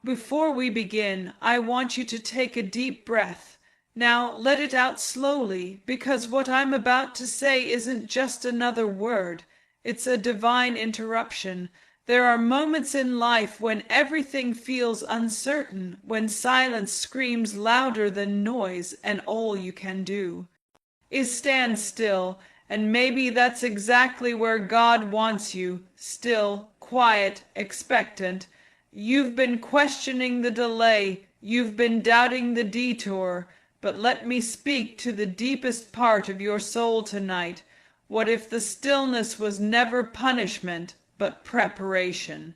Before we begin, I want you to take a deep breath. Now let it out slowly, because what I'm about to say isn't just another word. It's a divine interruption. There are moments in life when everything feels uncertain, when silence screams louder than noise, and all you can do is stand still. And maybe that's exactly where God wants you, still, quiet, expectant. You've been questioning the delay, you've been doubting the detour, but let me speak to the deepest part of your soul tonight. What if the stillness was never punishment, but preparation?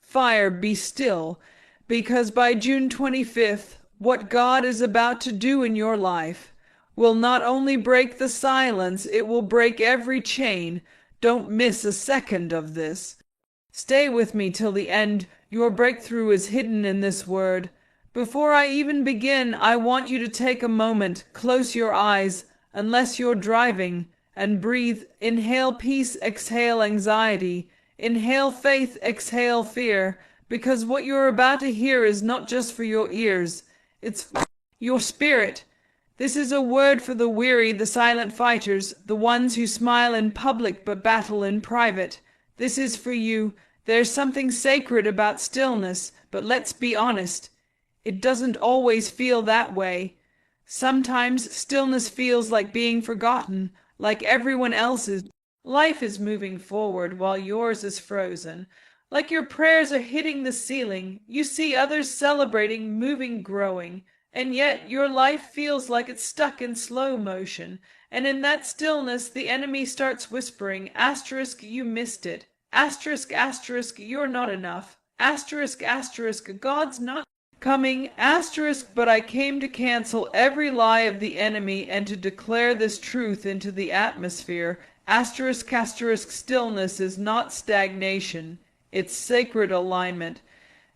Fire, be still, because by June 25th, what God is about to do in your life will not only break the silence, it will break every chain. Don't miss a second of this. Stay with me till the end. Your breakthrough is hidden in this word. Before I even begin, I want you to take a moment, close your eyes, unless you're driving, and breathe. Inhale peace, exhale anxiety. Inhale faith, exhale fear, because what you're about to hear is not just for your ears, it's for your spirit. This is a word for the weary, the silent fighters, the ones who smile in public but battle in private. This is for you. There's something sacred about stillness, but let's be honest, it doesn't always feel that way. Sometimes stillness feels like being forgotten, like everyone else's. Life is moving forward while yours is frozen. Like your prayers are hitting the ceiling, you see others celebrating, moving, growing. And yet your life feels like it's stuck in slow motion. And in that stillness, the enemy starts whispering, asterisk, you missed it. Asterisk, asterisk, you're not enough. Asterisk, asterisk, God's not coming. Asterisk, but I came to cancel every lie of the enemy and to declare this truth into the atmosphere. Asterisk, asterisk, stillness is not stagnation. It's sacred alignment.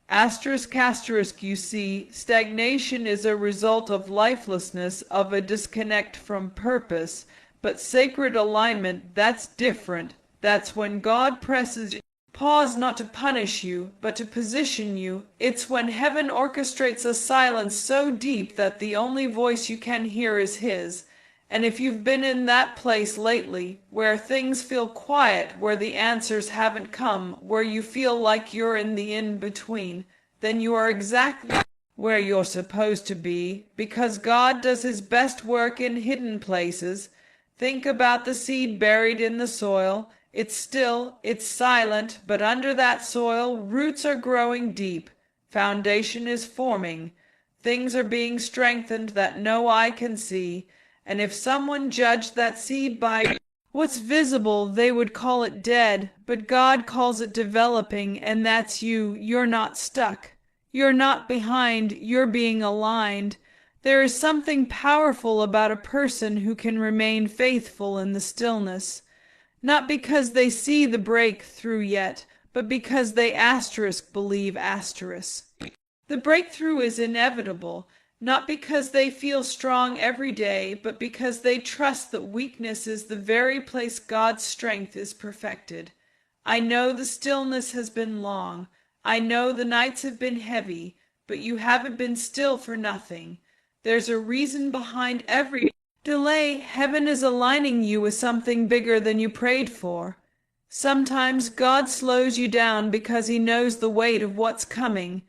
Asterisk, asterisk, you see, stagnation is a result of lifelessness, of a disconnect from purpose. But sacred alignment, that's different. That's when God presses you. Pause not to punish you, but to position you. It's when heaven orchestrates a silence so deep that the only voice you can hear is His. And if you've been in that place lately, where things feel quiet, where the answers haven't come, where you feel like you're in the in-between, then you are exactly where you're supposed to be, because God does His best work in hidden places. Think about the seed buried in the soil. It's still, it's silent, but under that soil, roots are growing deep. Foundation is forming. Things are being strengthened that no eye can see. And if someone judged that seed by what's visible, they would call it dead, but God calls it developing, and that's you. You're not stuck. You're not behind. You're being aligned. There is something powerful about a person who can remain faithful in the stillness. Not because they see the breakthrough yet, but because they asterisk believe asterisk. The breakthrough is inevitable. Not because they feel strong every day, but because they trust that weakness is the very place God's strength is perfected. I know the stillness has been long. I know the nights have been heavy, but you haven't been still for nothing. There's a reason behind every delay. Heaven is aligning you with something bigger than you prayed for. Sometimes God slows you down because He knows the weight of what's coming.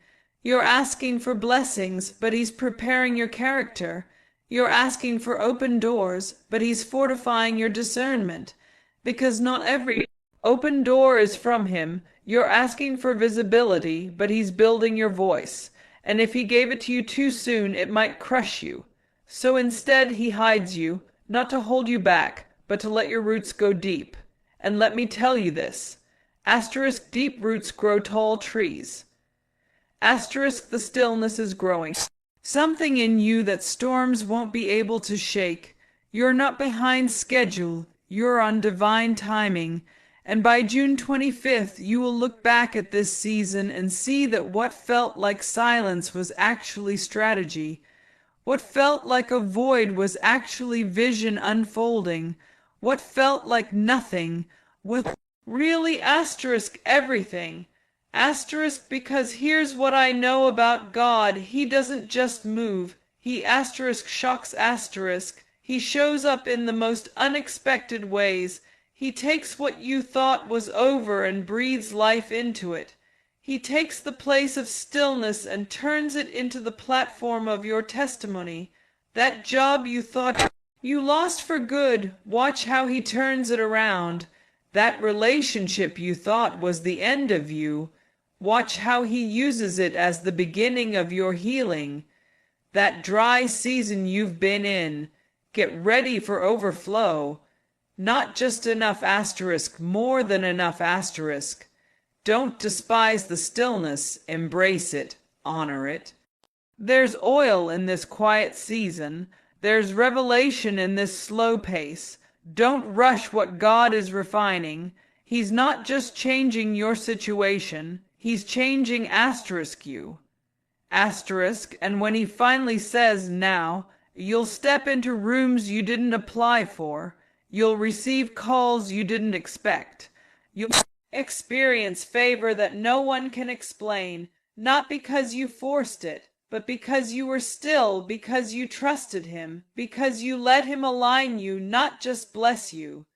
You're asking for blessings, but He's preparing your character. You're asking for open doors, but He's fortifying your discernment. Because not every open door is from Him. You're asking for visibility, but He's building your voice. And if He gave it to you too soon, it might crush you. So instead He hides you, not to hold you back, but to let your roots go deep. And let me tell you this. Asterisk, deep roots grow tall trees. Asterisk, the stillness is growing. Something in you that storms won't be able to shake. You're not behind schedule. You're on divine timing. And by June 25th, you will look back at this season and see that what felt like silence was actually strategy. What felt like a void was actually vision unfolding. What felt like nothing was really asterisk everything. Asterisk, because here's what I know about God. He doesn't just move. He asterisk shocks asterisk. He shows up in the most unexpected ways. He takes what you thought was over and breathes life into it. He takes the place of stillness and turns it into the platform of your testimony. That job you thought you lost for good, watch how he turns it around. That relationship you thought was the end of you, watch how he uses it as the beginning of your healing. That dry season you've been in, get ready for overflow. Not just enough asterisk, more than enough asterisk. Don't despise the stillness, embrace it, honor it. There's oil in this quiet season. There's revelation in this slow pace. Don't rush what God is refining. He's not just changing your situation. He's changing asterisk you. Asterisk, and when he finally says now, you'll step into rooms you didn't apply for. You'll receive calls you didn't expect. You'll experience favor that no one can explain, not because you forced it, but because you were still, because you trusted him, because you let him align you, not just bless you.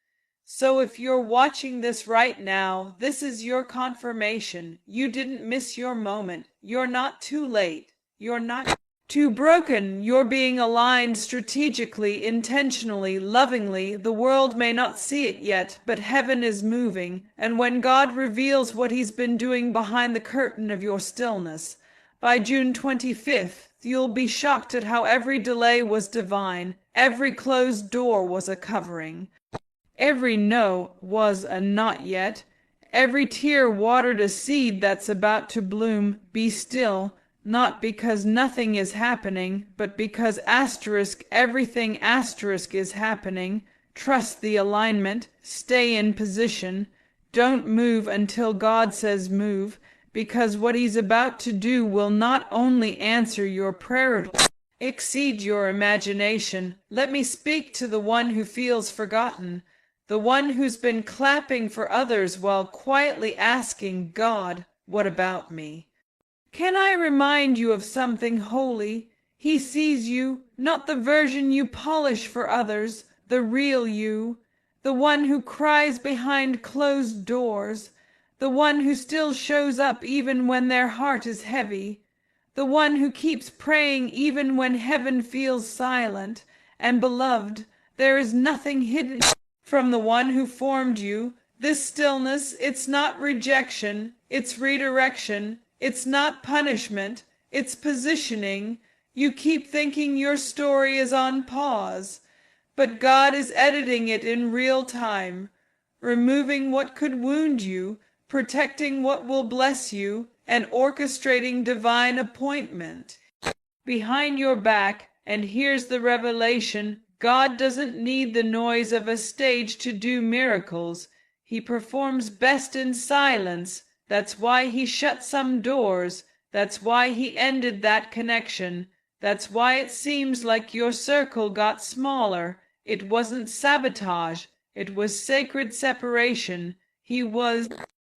So if you're watching this right now, this is your confirmation. You didn't miss your moment. You're not too late. You're not too broken. You're being aligned strategically, intentionally, lovingly. The world may not see it yet, but heaven is moving. And when God reveals what he's been doing behind the curtain of your stillness, by June 25th, you'll be shocked at how every delay was divine. Every closed door was a covering. Every no was a not yet. Every tear watered a seed that's about to bloom. Be still, not because nothing is happening, but because asterisk everything asterisk is happening. Trust the alignment. Stay in position. Don't move until God says move, because what he's about to do will not only answer your prayer, exceed your imagination. Let me speak to the one who feels forgotten, the one who's been clapping for others while quietly asking God, what about me? Can I remind you of something holy? He sees you, not the version you polish for others, the real you, the one who cries behind closed doors, the one who still shows up even when their heart is heavy, the one who keeps praying even when heaven feels silent. And beloved, there is nothing hidden from the one who formed you. This stillness, it's not rejection, it's redirection. It's not punishment, it's positioning. You keep thinking your story is on pause, but God is editing it in real time, removing what could wound you, protecting what will bless you, and orchestrating divine appointment behind your back. And here's the revelation: God doesn't need the noise of a stage to do miracles. He performs best in silence. That's why he shut some doors. That's why he ended that connection. That's why it seems like your circle got smaller. It wasn't sabotage. It was sacred separation. He was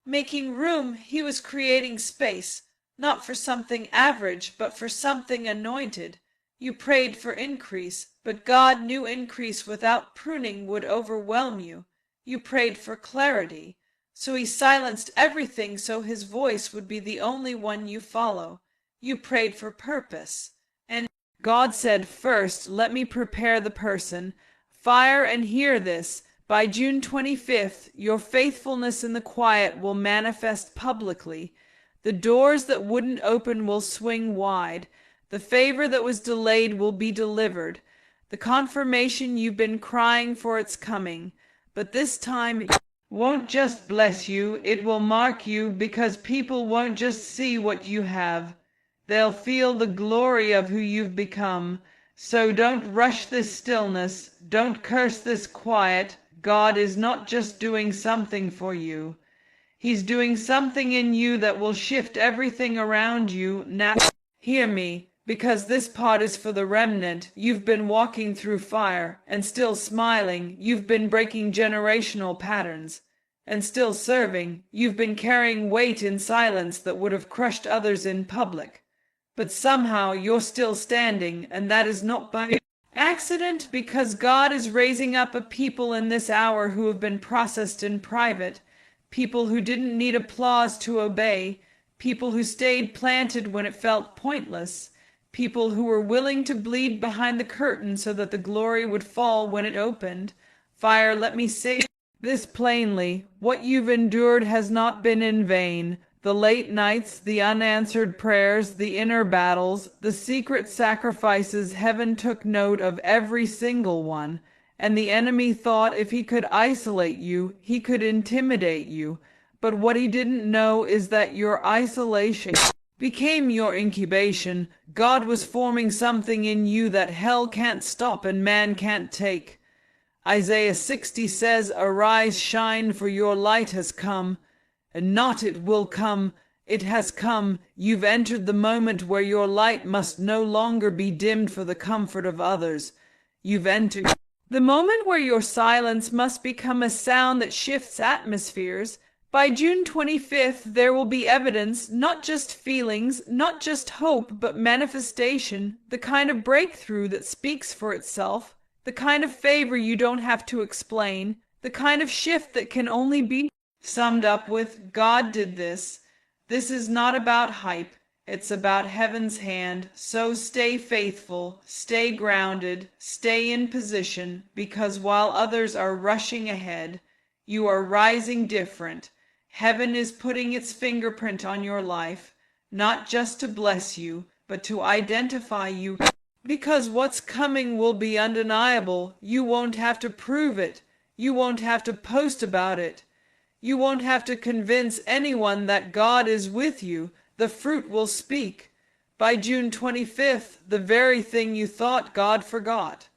making room. He was creating space, not for something average, but for something anointed. You prayed for increase, but God knew increase without pruning would overwhelm you. You prayed for clarity, so he silenced everything so his voice would be the only one you follow. You prayed for purpose, and God said, first, let me prepare the person. Fire and hear this. By June 25th, your faithfulness in the quiet will manifest publicly. The doors that wouldn't open will swing wide. The favor that was delayed will be delivered. The confirmation you've been crying for, it's coming. But this time won't just bless you, it will mark you, because people won't just see what you have. They'll feel the glory of who you've become. So don't rush this stillness. Don't curse this quiet. God is not just doing something for you. He's doing something in you that will shift everything around you. Now, hear me, because this part is for the remnant. You've been walking through fire and still smiling. You've been breaking generational patterns. and still serving. You've been carrying weight in silence that would have crushed others in public. But somehow you're still standing, and that is not by accident, because God is raising up a people in this hour who have been processed in private, people who didn't need applause to obey, people who stayed planted when it felt pointless, people who were willing to bleed behind the curtain so that the glory would fall when it opened. Fire, let me say this plainly: what you've endured has not been in vain. The late nights, the unanswered prayers, the inner battles, the secret sacrifices, heaven took note of every single one. And the enemy thought if he could isolate you, he could intimidate you. But what he didn't know is that your isolation became your incubation. God was forming something in you that hell can't stop and man can't take. Isaiah 60 says, "Arise, shine, for your light has come." And not it will come, it has come. You've entered the moment where your light must no longer be dimmed for the comfort of others. You've entered the moment where your silence must become a sound that shifts atmospheres. By June 25th, there will be evidence, not just feelings, not just hope, but manifestation, the kind of breakthrough that speaks for itself, the kind of favor you don't have to explain, the kind of shift that can only be summed up with, God did this. This is not about hype, it's about heaven's hand. So stay faithful, stay grounded, stay in position, because while others are rushing ahead, you are rising different. Heaven is putting its fingerprint on your life, not just to bless you, but to identify you, because what's coming will be undeniable. You won't have to prove it. You won't have to post about it. You won't have to convince anyone that God is with you. The fruit will speak. By June 25th, the very thing you thought God forgot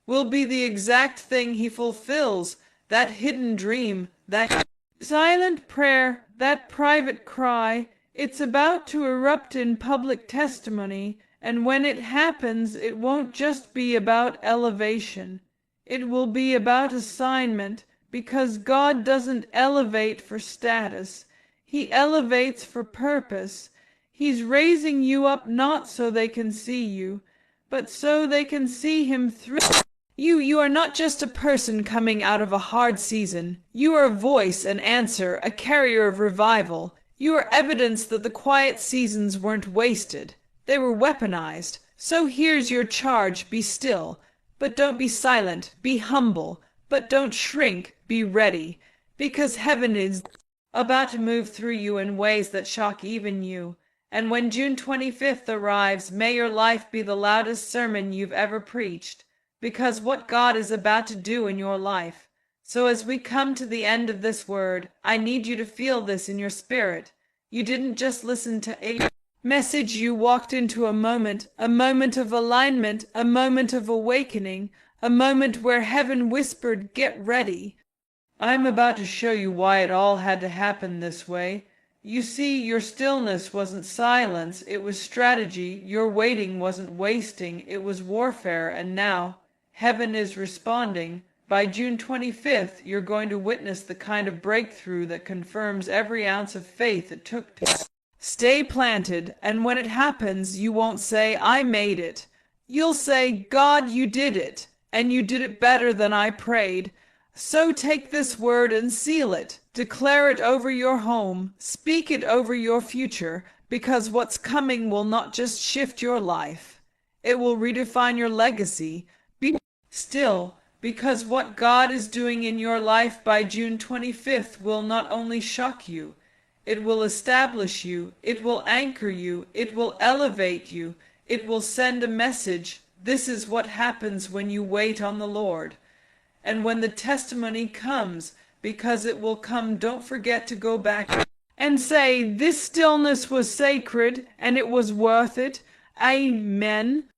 will be the exact thing he fulfills. That hidden dream, that silent prayer, that private cry, it's about to erupt in public testimony. And when it happens, it won't just be about elevation. It will be about assignment. Because God doesn't elevate for status. He elevates for purpose. He's raising you up not so they can see you, but so they can see him through you. You are not just a person coming out of a hard season. You are a voice, an answer, a carrier of revival. You are evidence that the quiet seasons weren't wasted. They were weaponized. So here's your charge: be still, but don't be silent. Be humble, but don't shrink. Be ready, because heaven is about to move through you in ways that shock even you. And when June 25th arrives, may your life be the loudest sermon you've ever preached, because what God is about to do in your life. So as we come to the end of this word, I need you to feel this in your spirit. You didn't just listen to a message, you walked into a moment of alignment, a moment of awakening, a moment where heaven whispered, "Get ready." I'm about to show you why it all had to happen this way. You see, your stillness wasn't silence, it was strategy. Your waiting wasn't wasting, it was warfare. And now, heaven is responding. By June 25th, you're going to witness the kind of breakthrough that confirms every ounce of faith it took to stay planted. And when it happens, you won't say, "I made it." You'll say, "God, you did it, and you did it better than I prayed." So take this word and seal it. Declare it over your home. Speak it over your future, because what's coming will not just shift your life. It will redefine your legacy. Be still, because what God is doing in your life by June 25th will not only shock you, it will establish you, it will anchor you, it will elevate you, it will send a message. This is what happens when you wait on the Lord. And when the testimony comes, because it will come, don't forget to go back and say, "This stillness was sacred and it was worth it." Amen.